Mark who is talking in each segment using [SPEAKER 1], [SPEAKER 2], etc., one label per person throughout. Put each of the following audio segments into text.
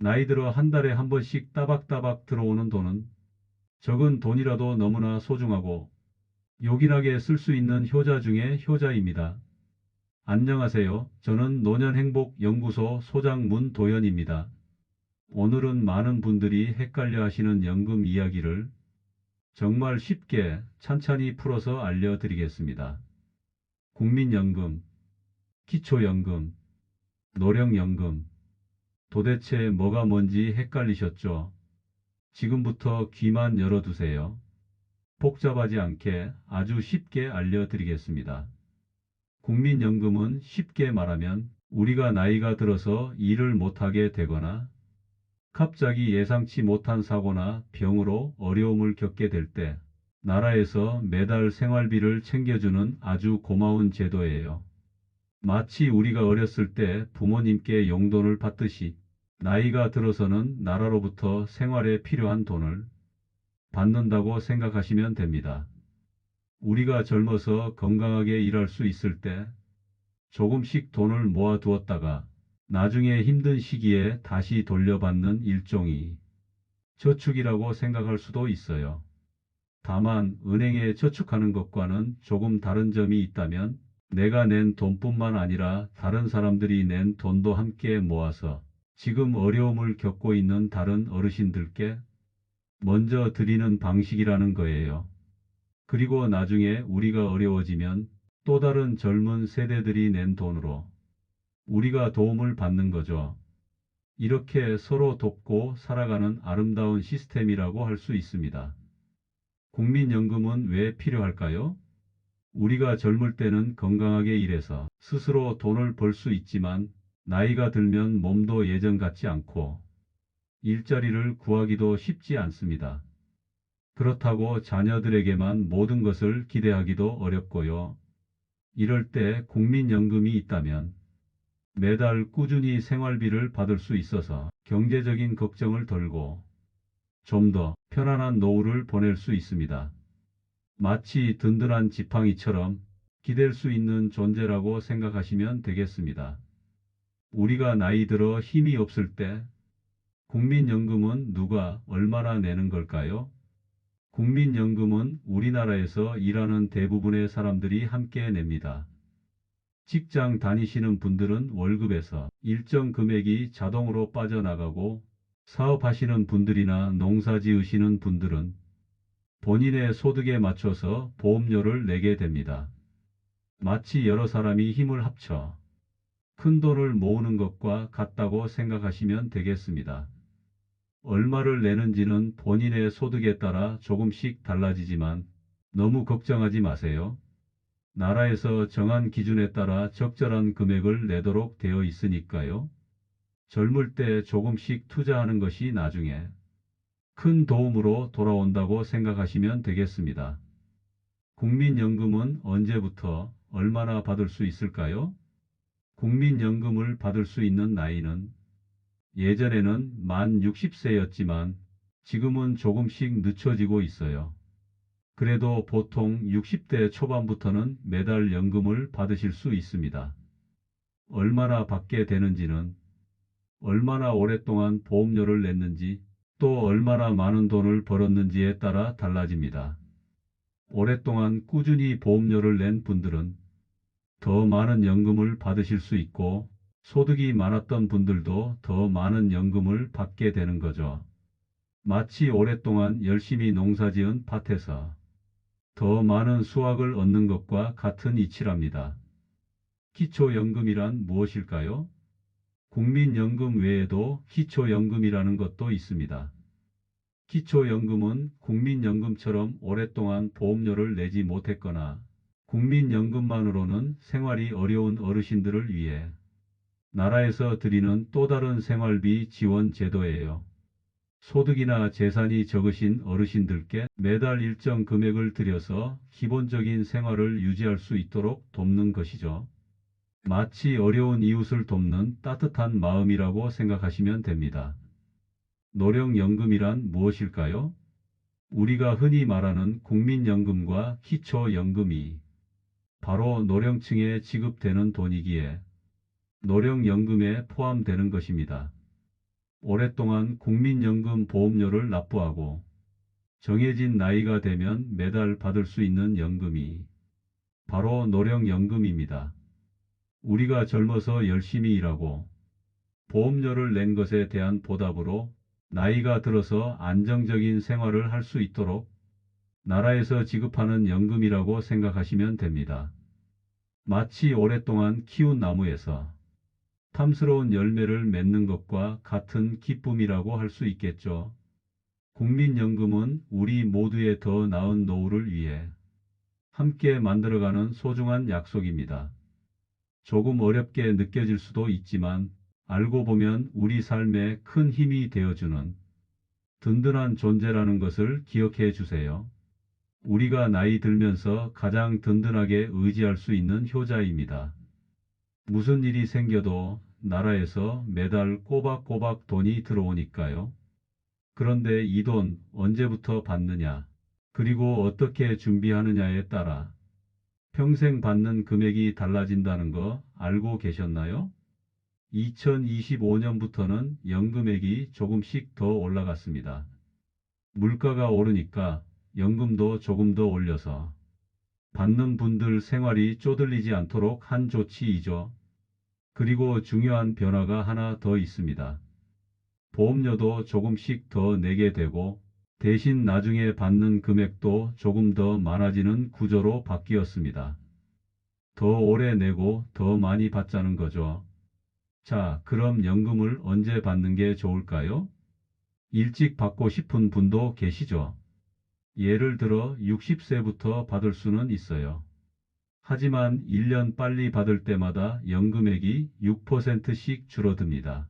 [SPEAKER 1] 나이 들어 한 달에 한 번씩 따박따박 들어오는 돈은 적은 돈이라도 너무나 소중하고 요긴하게 쓸 수 있는 효자 중의 효자입니다. 안녕하세요. 저는 노년행복연구소 소장 문도현입니다. 오늘은 많은 분들이 헷갈려 하시는 연금 이야기를 정말 쉽게 찬찬히 풀어서 알려드리겠습니다. 국민연금, 기초연금, 노령연금, 도대체 뭐가 뭔지 헷갈리셨죠? 지금부터 귀만 열어두세요. 복잡하지 않게 아주 쉽게 알려드리겠습니다. 국민연금은 쉽게 말하면 우리가 나이가 들어서 일을 못하게 되거나 갑자기 예상치 못한 사고나 병으로 어려움을 겪게 될 때 나라에서 매달 생활비를 챙겨주는 아주 고마운 제도예요. 마치 우리가 어렸을 때 부모님께 용돈을 받듯이 나이가 들어서는 나라로부터 생활에 필요한 돈을 받는다고 생각하시면 됩니다. 우리가 젊어서 건강하게 일할 수 있을 때 조금씩 돈을 모아두었다가 나중에 힘든 시기에 다시 돌려받는 일종의 저축이라고 생각할 수도 있어요. 다만 은행에 저축하는 것과는 조금 다른 점이 있다면 내가 낸 돈뿐만 아니라 다른 사람들이 낸 돈도 함께 모아서 지금 어려움을 겪고 있는 다른 어르신들께 먼저 드리는 방식이라는 거예요. 그리고 나중에 우리가 어려워지면 또 다른 젊은 세대들이 낸 돈으로 우리가 도움을 받는 거죠. 이렇게 서로 돕고 살아가는 아름다운 시스템이라고 할 수 있습니다. 국민연금은 왜 필요할까요? 우리가 젊을 때는 건강하게 일해서 스스로 돈을 벌 수 있지만 나이가 들면 몸도 예전 같지 않고 일자리를 구하기도 쉽지 않습니다. 그렇다고 자녀들에게만 모든 것을 기대하기도 어렵고요. 이럴 때 국민연금이 있다면 매달 꾸준히 생활비를 받을 수 있어서 경제적인 걱정을 덜고 좀 더 편안한 노후를 보낼 수 있습니다. 마치 든든한 지팡이처럼 기댈 수 있는 존재라고 생각하시면 되겠습니다. 우리가 나이 들어 힘이 없을 때 국민연금은 누가 얼마나 내는 걸까요? 국민연금은 우리나라에서 일하는 대부분의 사람들이 함께 냅니다. 직장 다니시는 분들은 월급에서 일정 금액이 자동으로 빠져나가고 사업하시는 분들이나 농사 지으시는 분들은 본인의 소득에 맞춰서 보험료를 내게 됩니다. 마치 여러 사람이 힘을 합쳐 큰 돈을 모으는 것과 같다고 생각하시면 되겠습니다. 얼마를 내는지는 본인의 소득에 따라 조금씩 달라지지만 너무 걱정하지 마세요. 나라에서 정한 기준에 따라 적절한 금액을 내도록 되어 있으니까요. 젊을 때 조금씩 투자하는 것이 나중에 큰 도움으로 돌아온다고 생각하시면 되겠습니다. 국민연금은 언제부터 얼마나 받을 수 있을까요? 국민연금을 받을 수 있는 나이는 예전에는 만 60세였지만 지금은 조금씩 늦춰지고 있어요. 그래도 보통 60대 초반부터는 매달 연금을 받으실 수 있습니다. 얼마나 받게 되는지는 얼마나 오랫동안 보험료를 냈는지 또 얼마나 많은 돈을 벌었는지에 따라 달라집니다. 오랫동안 꾸준히 보험료를 낸 분들은 더 많은 연금을 받으실 수 있고 소득이 많았던 분들도 더 많은 연금을 받게 되는 거죠. 마치 오랫동안 열심히 농사지은 밭에서 더 많은 수확을 얻는 것과 같은 이치랍니다. 기초연금이란 무엇일까요? 국민연금 외에도 기초연금이라는 것도 있습니다. 기초연금은 국민연금처럼 오랫동안 보험료를 내지 못했거나 국민연금만으로는 생활이 어려운 어르신들을 위해 나라에서 드리는 또 다른 생활비 지원 제도예요. 소득이나 재산이 적으신 어르신들께 매달 일정 금액을 들여서 기본적인 생활을 유지할 수 있도록 돕는 것이죠. 마치 어려운 이웃을 돕는 따뜻한 마음이라고 생각하시면 됩니다. 노령연금이란 무엇일까요? 우리가 흔히 말하는 국민연금과 기초연금이 바로 노령층에 지급되는 돈이기에 노령연금에 포함되는 것입니다. 오랫동안 국민연금 보험료를 납부하고 정해진 나이가 되면 매달 받을 수 있는 연금이 바로 노령연금입니다. 우리가 젊어서 열심히 일하고 보험료를 낸 것에 대한 보답으로 나이가 들어서 안정적인 생활을 할 수 있도록 나라에서 지급하는 연금이라고 생각하시면 됩니다. 마치 오랫동안 키운 나무에서 탐스러운 열매를 맺는 것과 같은 기쁨이라고 할 수 있겠죠. 국민연금은 우리 모두의 더 나은 노후를 위해 함께 만들어가는 소중한 약속입니다. 조금 어렵게 느껴질 수도 있지만 알고 보면 우리 삶에 큰 힘이 되어주는 든든한 존재라는 것을 기억해 주세요. 우리가 나이 들면서 가장 든든하게 의지할 수 있는 효자입니다. 무슨 일이 생겨도 나라에서 매달 꼬박꼬박 돈이 들어오니까요. 그런데 이 돈 언제부터 받느냐, 그리고 어떻게 준비하느냐에 따라 평생 받는 금액이 달라진다는 거 알고 계셨나요? 2025년부터는 연금액이 조금씩 더 올라갔습니다. 물가가 오르니까 연금도 조금 더 올려서 받는 분들 생활이 쪼들리지 않도록 한 조치이죠. 그리고 중요한 변화가 하나 더 있습니다. 보험료도 조금씩 더 내게 되고 대신 나중에 받는 금액도 조금 더 많아지는 구조로 바뀌었습니다. 더 오래 내고 더 많이 받자는 거죠. 자, 그럼 연금을 언제 받는 게 좋을까요? 일찍 받고 싶은 분도 계시죠? 예를 들어 60세부터 받을 수는 있어요. 하지만 1년 빨리 받을 때마다 연금액이 6%씩 줄어듭니다.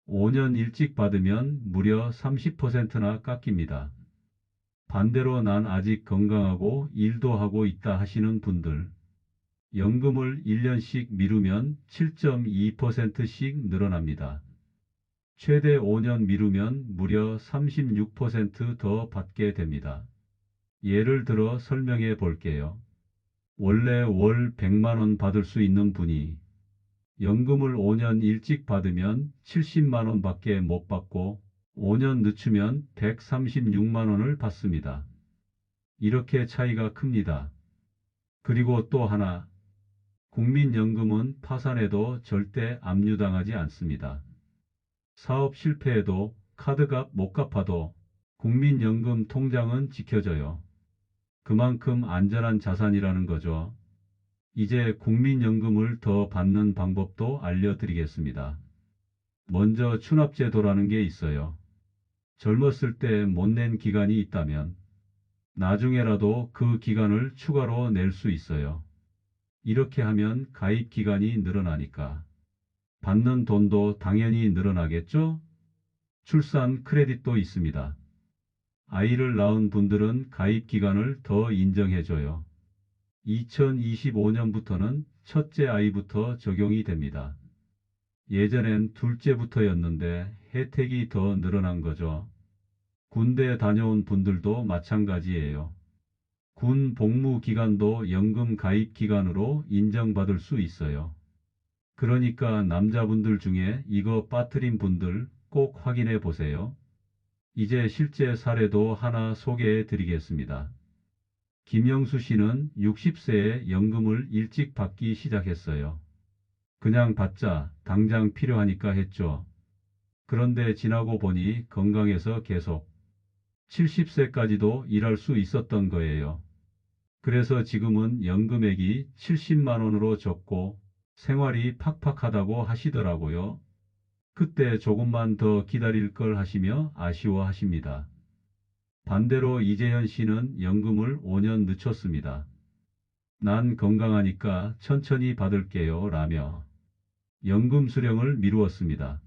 [SPEAKER 1] 5년 일찍 받으면 무려 30%나 깎입니다. 반대로 난 아직 건강하고 일도 하고 있다 하시는 분들, 연금을 1년씩 미루면 7.2%씩 늘어납니다. 최대 5년 미루면 무려 36%더 받게 됩니다. 예를 들어 설명해 볼게요. 원래 월 100만 원 받을 수 있는 분이 연금을 5년 일찍 받으면 70만 원밖에 못 받고 5년 늦추면 136만 원을 받습니다. 이렇게 차이가 큽니다. 그리고 또 하나, 국민연금은 파산해도 절대 압류당하지 않습니다. 사업 실패해도 카드값 못 갚아도 국민연금 통장은 지켜져요. 그만큼 안전한 자산이라는 거죠. 이제 국민연금을 더 받는 방법도 알려드리겠습니다. 먼저 추납제도라는 게 있어요. 젊었을 때 못 낸 기간이 있다면 나중에라도 그 기간을 추가로 낼 수 있어요. 이렇게 하면 가입 기간이 늘어나니까 받는 돈도 당연히 늘어나겠죠? 출산 크레딧도 있습니다. 아이를 낳은 분들은 가입 기간을 더 인정해줘요. 2025년부터는 첫째 아이부터 적용이 됩니다. 예전엔 둘째부터였는데 혜택이 더 늘어난 거죠. 군대 다녀온 분들도 마찬가지예요. 군 복무 기간도 연금 가입 기간으로 인정받을 수 있어요. 그러니까 남자분들 중에 이거 빠뜨린 분들 꼭 확인해 보세요. 이제 실제 사례도 하나 소개해 드리겠습니다. 김영수 씨는 60세에 연금을 일찍 받기 시작했어요. 그냥 받자, 당장 필요하니까 했죠. 그런데 지나고 보니 건강해서 계속 70세까지도 일할 수 있었던 거예요. 그래서 지금은 연금액이 70만 원으로 적고 생활이 팍팍하다고 하시더라고요. 그때 조금만 더 기다릴 걸 하시며 아쉬워하십니다. 반대로 이재현 씨는 연금을 5년 늦췄습니다. 난 건강하니까 천천히 받을게요 라며 연금 수령을 미루었습니다.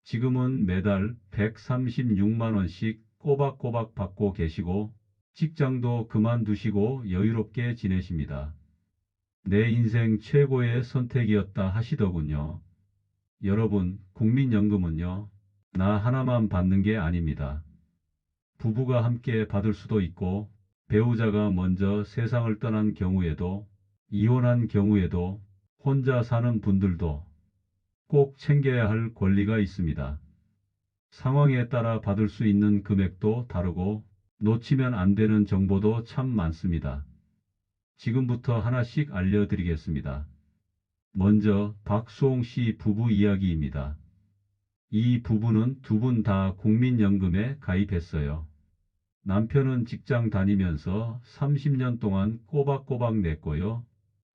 [SPEAKER 1] 지금은 매달 136만 원씩 꼬박꼬박 받고 계시고 직장도 그만두시고 여유롭게 지내십니다. 내 인생 최고의 선택이었다 하시더군요. 여러분, 국민연금은요, 나 하나만 받는 게 아닙니다. 부부가 함께 받을 수도 있고, 배우자가 먼저 세상을 떠난 경우에도, 이혼한 경우에도, 혼자 사는 분들도 꼭 챙겨야 할 권리가 있습니다. 상황에 따라 받을 수 있는 금액도 다르고 놓치면 안 되는 정보도 참 많습니다. 지금부터 하나씩 알려드리겠습니다. 먼저 박수홍 씨 부부 이야기입니다. 이 부부는 두 분 다 국민연금에 가입했어요. 남편은 직장 다니면서 30년 동안 꼬박꼬박 냈고요.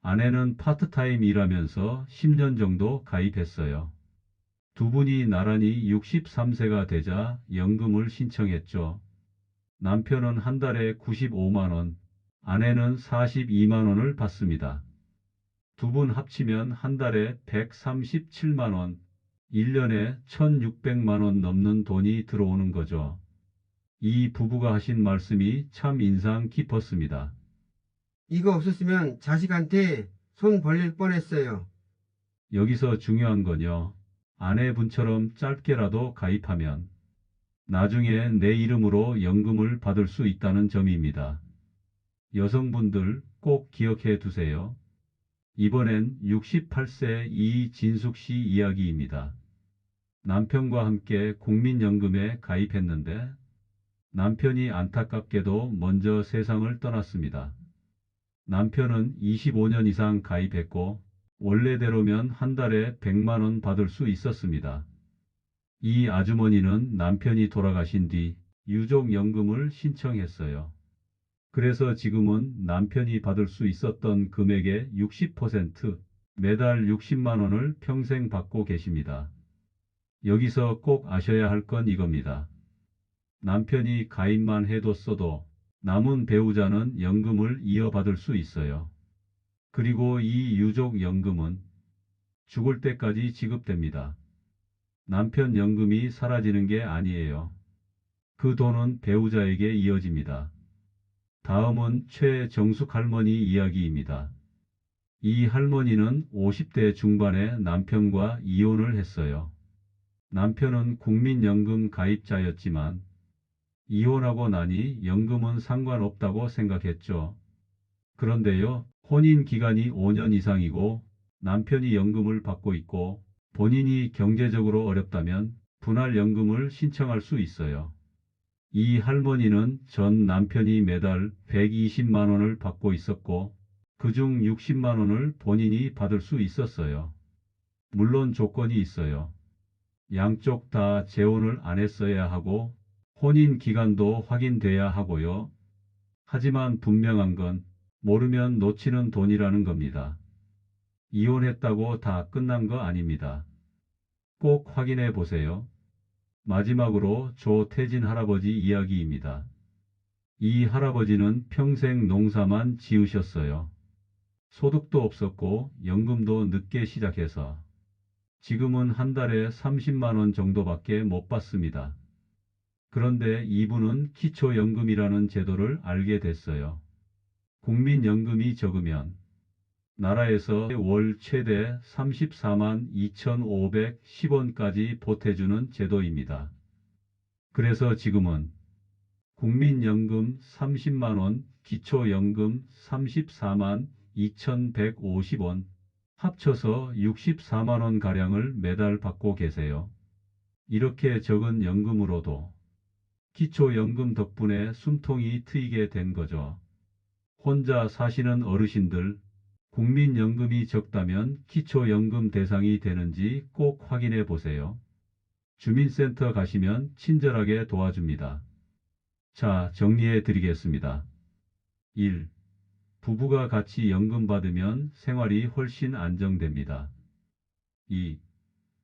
[SPEAKER 1] 아내는 파트타임 일하면서 10년 정도 가입했어요. 두 분이 나란히 63세가 되자 연금을 신청했죠. 남편은 한 달에 95만 원, 아내는 42만 원을 받습니다. 두 분 합치면 한 달에 137만 원, 1년에 1600만 원 넘는 돈이 들어오는 거죠. 이 부부가 하신 말씀이 참 인상 깊었습니다.
[SPEAKER 2] 이거 없었으면 자식한테 손 벌릴 뻔했어요.
[SPEAKER 1] 여기서 중요한 건요. 아내분처럼 짧게라도 가입하면 나중에 내 이름으로 연금을 받을 수 있다는 점입니다. 여성분들 꼭 기억해 두세요. 이번엔 68세 이진숙 씨 이야기입니다. 남편과 함께 국민연금에 가입했는데 남편이 안타깝게도 먼저 세상을 떠났습니다. 남편은 25년 이상 가입했고 원래대로면 한 달에 100만 원 받을 수 있었습니다. 이 아주머니는 남편이 돌아가신 뒤 유족연금을 신청했어요. 그래서 지금은 남편이 받을 수 있었던 금액의 60%, 매달 60만 원을 평생 받고 계십니다. 여기서 꼭 아셔야 할 건 이겁니다. 남편이 가입만 해뒀어도 남은 배우자는 연금을 이어받을 수 있어요. 그리고 이 유족연금은 죽을 때까지 지급됩니다. 남편 연금이 사라지는 게 아니에요. 그 돈은 배우자에게 이어집니다. 다음은 최정숙 할머니 이야기입니다. 이 할머니는 50대 중반에 남편과 이혼을 했어요. 남편은 국민연금 가입자였지만 이혼하고 나니 연금은 상관없다고 생각했죠. 그런데요, 혼인 기간이 5년 이상이고 남편이 연금을 받고 있고 본인이 경제적으로 어렵다면 분할연금을 신청할 수 있어요. 이 할머니는 전 남편이 매달 120만 원을 받고 있었고 그중 60만 원을 본인이 받을 수 있었어요. 물론 조건이 있어요. 양쪽 다 재혼을 안 했어야 하고 혼인 기간도 확인돼야 하고요. 하지만 분명한 건 모르면 놓치는 돈이라는 겁니다. 이혼했다고 다 끝난 거 아닙니다. 꼭 확인해 보세요. 마지막으로 조태진 할아버지 이야기입니다. 이 할아버지는 평생 농사만 지으셨어요. 소득도 없었고 연금도 늦게 시작해서 지금은 한 달에 30만 원 정도밖에 못 받습니다. 그런데 이분은 기초연금이라는 제도를 알게 됐어요. 국민연금이 적으면 나라에서 월 최대 34만 2,510원까지 보태주는 제도입니다. 그래서 지금은 국민연금 30만 원, 기초연금 34만 2,150원, 합쳐서 64만 원 가량을 매달 받고 계세요. 이렇게 적은 연금으로도 기초연금 덕분에 숨통이 트이게 된 거죠. 혼자 사시는 어르신들, 국민연금이 적다면 기초연금 대상이 되는지 꼭 확인해 보세요. 주민센터 가시면 친절하게 도와줍니다. 자, 정리해 드리겠습니다. 1. 부부가 같이 연금 받으면 생활이 훨씬 안정됩니다. 2.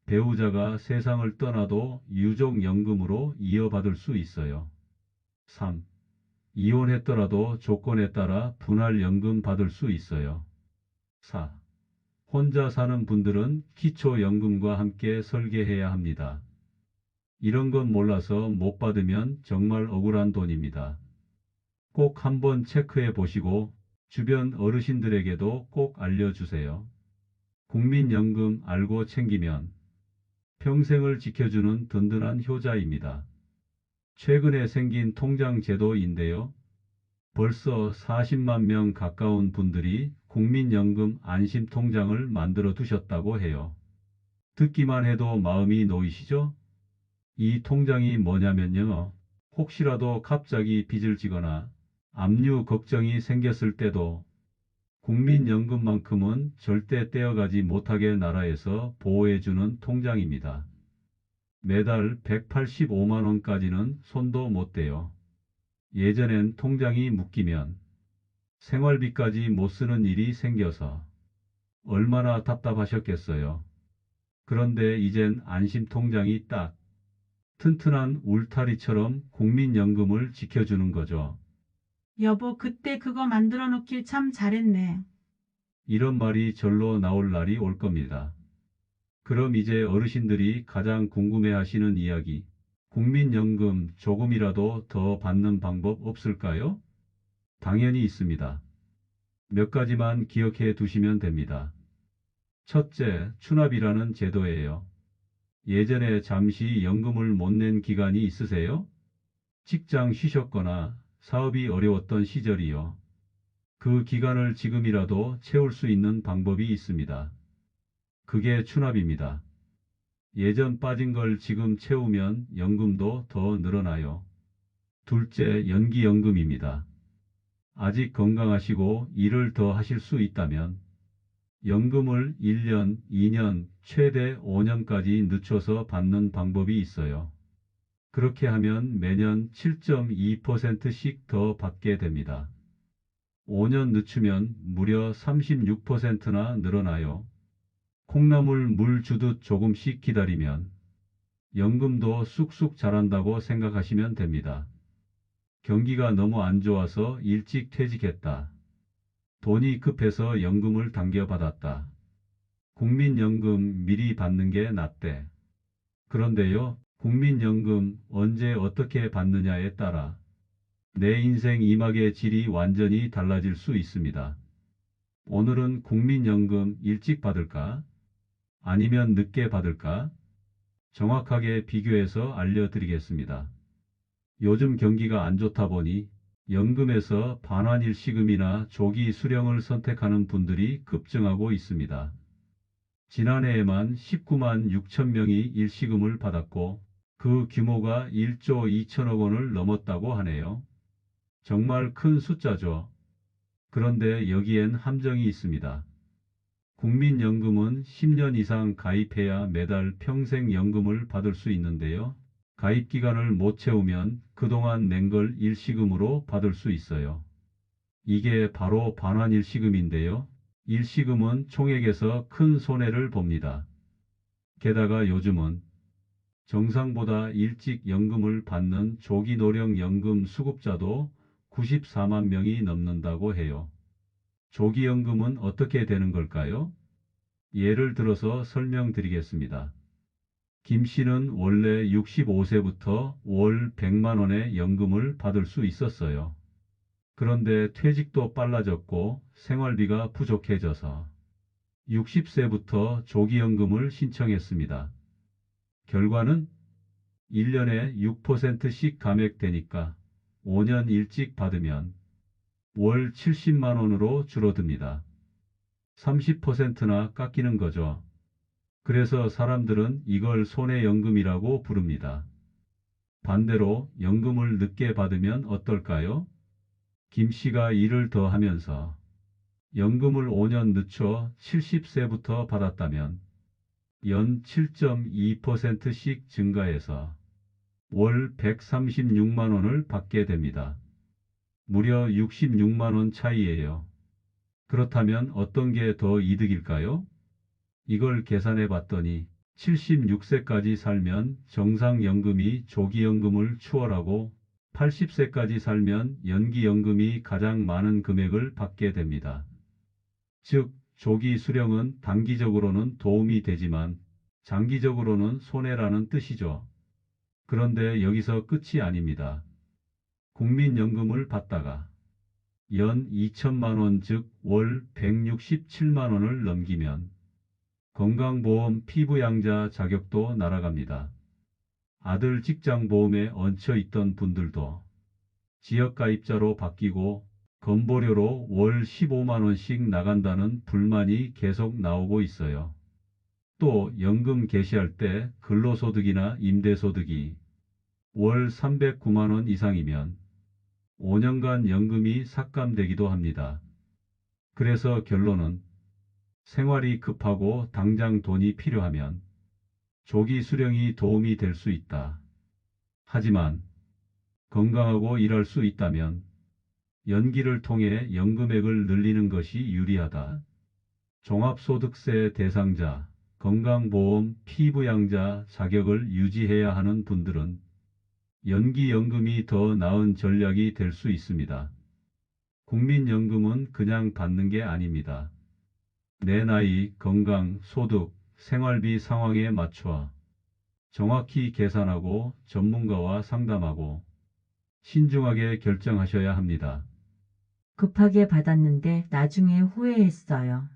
[SPEAKER 1] 배우자가 세상을 떠나도 유족연금으로 이어받을 수 있어요. 3. 이혼했더라도 조건에 따라 분할연금 받을 수 있어요. 4. 혼자 사는 분들은 기초연금과 함께 설계해야 합니다. 이런 건 몰라서 못 받으면 정말 억울한 돈입니다. 꼭 한번 체크해 보시고 주변 어르신들에게도 꼭 알려주세요. 국민연금 알고 챙기면 평생을 지켜주는 든든한 효자입니다. 최근에 생긴 통장 제도인데요. 벌써 40만 명 가까운 분들이 국민연금 안심통장을 만들어 두셨다고 해요. 듣기만 해도 마음이 놓이시죠? 이 통장이 뭐냐면요. 혹시라도 갑자기 빚을 지거나 압류 걱정이 생겼을 때도 국민연금만큼은 절대 떼어가지 못하게 나라에서 보호해주는 통장입니다. 매달 185만 원까지는 손도 못 대요. 예전엔 통장이 묶이면 생활비까지 못 쓰는 일이 생겨서 얼마나 답답하셨겠어요. 그런데 이젠 안심통장이 딱 튼튼한 울타리처럼 국민연금을 지켜주는 거죠.
[SPEAKER 3] 여보, 그때 그거 만들어 놓길 참 잘했네.
[SPEAKER 1] 이런 말이 절로 나올 날이 올 겁니다. 그럼 이제 어르신들이 가장 궁금해하시는 이야기, 국민연금 조금이라도 더 받는 방법 없을까요? 당연히 있습니다. 몇 가지만 기억해 두시면 됩니다. 첫째, 추납이라는 제도예요. 예전에 잠시 연금을 못 낸 기간이 있으세요? 직장 쉬셨거나 사업이 어려웠던 시절이요. 그 기간을 지금이라도 채울 수 있는 방법이 있습니다. 그게 추납입니다. 예전 빠진 걸 지금 채우면 연금도 더 늘어나요. 둘째, 연기연금입니다. 아직 건강하시고 일을 더 하실 수 있다면 연금을 1년, 2년, 최대 5년까지 늦춰서 받는 방법이 있어요. 그렇게 하면 매년 7.2%씩 더 받게 됩니다. 5년 늦추면 무려 36%나 늘어나요. 콩나물 물 주듯 조금씩 기다리면 연금도 쑥쑥 자란다고 생각하시면 됩니다. 경기가 너무 안 좋아서 일찍 퇴직했다. 돈이 급해서 연금을 당겨받았다. 국민연금 미리 받는 게 낫대. 그런데요, 국민연금 언제 어떻게 받느냐에 따라 내 인생 이막의 질이 완전히 달라질 수 있습니다. 오늘은 국민연금 일찍 받을까? 아니면 늦게 받을까? 정확하게 비교해서 알려드리겠습니다. 요즘 경기가 안 좋다 보니 연금에서 반환일시금이나 조기 수령을 선택하는 분들이 급증하고 있습니다. 지난해에만 19만 6천 명이 일시금을 받았고 그 규모가 1조 2천억 원을 넘었다고 하네요. 정말 큰 숫자죠. 그런데 여기엔 함정이 있습니다. 국민연금은 10년 이상 가입해야 매달 평생 연금을 받을 수 있는데요. 가입 기간을 못 채우면 그동안 낸 걸 일시금으로 받을 수 있어요. 이게 바로 반환일시금인데요. 일시금은 총액에서 큰 손해를 봅니다. 게다가 요즘은 정상보다 일찍 연금을 받는 조기노령연금 수급자도 94만 명이 넘는다고 해요. 조기연금은 어떻게 되는 걸까요? 예를 들어서 설명드리겠습니다. 김 씨는 원래 65세부터 월 100만 원의 연금을 받을 수 있었어요. 그런데 퇴직도 빨라졌고 생활비가 부족해져서 60세부터 조기연금을 신청했습니다. 결과는 1년에 6%씩 감액되니까 5년 일찍 받으면 월 70만 원으로 줄어듭니다. 30%나 깎이는 거죠. 그래서 사람들은 이걸 손해연금이라고 부릅니다. 반대로 연금을 늦게 받으면 어떨까요? 김 씨가 일을 더 하면서 연금을 5년 늦춰 70세부터 받았다면 연 7.2%씩 증가해서 월 136만 원을 받게 됩니다. 무려 66만 원 차이예요. 그렇다면 어떤 게 더 이득일까요? 이걸 계산해 봤더니 76세까지 살면 정상연금이 조기연금을 추월하고 80세까지 살면 연기연금이 가장 많은 금액을 받게 됩니다. 즉, 조기 수령은 단기적으로는 도움이 되지만 장기적으로는 손해라는 뜻이죠. 그런데 여기서 끝이 아닙니다. 국민연금을 받다가 연 2천만 원, 즉 월 167만 원을 넘기면 건강보험 피부양자 자격도 날아갑니다. 아들 직장보험에 얹혀 있던 분들도 지역가입자로 바뀌고 건보료로 월 15만 원씩 나간다는 불만이 계속 나오고 있어요. 또 연금 개시할 때 근로소득이나 임대소득이 월 309만 원 이상이면 5년간 연금이 삭감되기도 합니다. 그래서 결론은 생활이 급하고 당장 돈이 필요하면 조기 수령이 도움이 될 수 있다. 하지만 건강하고 일할 수 있다면 연기를 통해 연금액을 늘리는 것이 유리하다. 종합소득세 대상자, 건강보험 피부양자 자격을 유지해야 하는 분들은 연기연금이 더 나은 전략이 될 수 있습니다. 국민연금은 그냥 받는 게 아닙니다. 내 나이, 건강, 소득, 생활비 상황에 맞춰 정확히 계산하고 전문가와 상담하고 신중하게 결정하셔야 합니다.
[SPEAKER 4] 급하게 받았는데 나중에 후회했어요.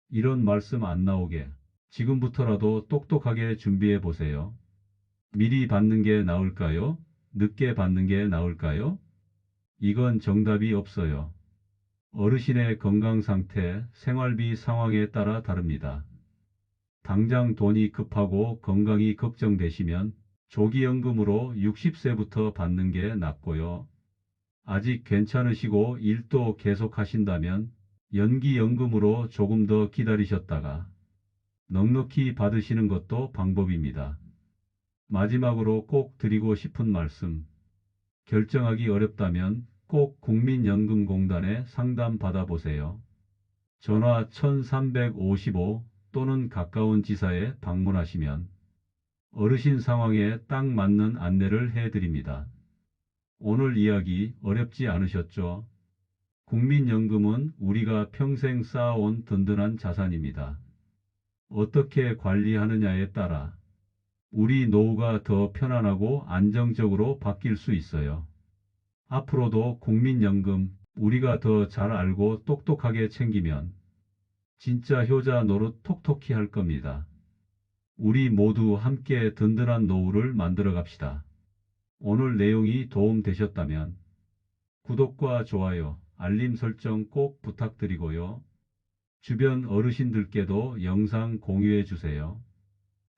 [SPEAKER 1] 이런 말씀 안 나오게 지금부터라도 똑똑하게 준비해 보세요. 미리 받는 게 나을까요? 늦게 받는 게 나을까요? 이건 정답이 없어요. 어르신의 건강 상태, 생활비 상황에 따라 다릅니다. 당장 돈이 급하고 건강이 걱정되시면 조기연금으로 60세부터 받는 게 낫고요. 아직 괜찮으시고 일도 계속 하신다면 연기연금으로 조금 더 기다리셨다가 넉넉히 받으시는 것도 방법입니다. 마지막으로 꼭 드리고 싶은 말씀. 결정하기 어렵다면 꼭 국민연금공단에 상담 받아보세요. 전화 1355 또는 가까운 지사에 방문하시면 어르신 상황에 딱 맞는 안내를 해드립니다. 오늘 이야기 어렵지 않으셨죠? 국민연금은 우리가 평생 쌓아온 든든한 자산입니다. 어떻게 관리하느냐에 따라 우리 노후가 더 편안하고 안정적으로 바뀔 수 있어요. 앞으로도 국민연금 우리가 더 잘 알고 똑똑하게 챙기면 진짜 효자 노릇 톡톡히 할 겁니다. 우리 모두 함께 든든한 노후를 만들어 갑시다. 오늘 내용이 도움 되셨다면 구독과 좋아요, 알림 설정 꼭 부탁드리고요. 주변 어르신들께도 영상 공유해 주세요.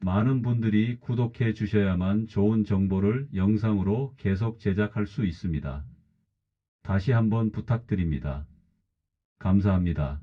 [SPEAKER 1] 많은 분들이 구독해 주셔야만 좋은 정보를 영상으로 계속 제작할 수 있습니다. 다시 한번 부탁드립니다. 감사합니다.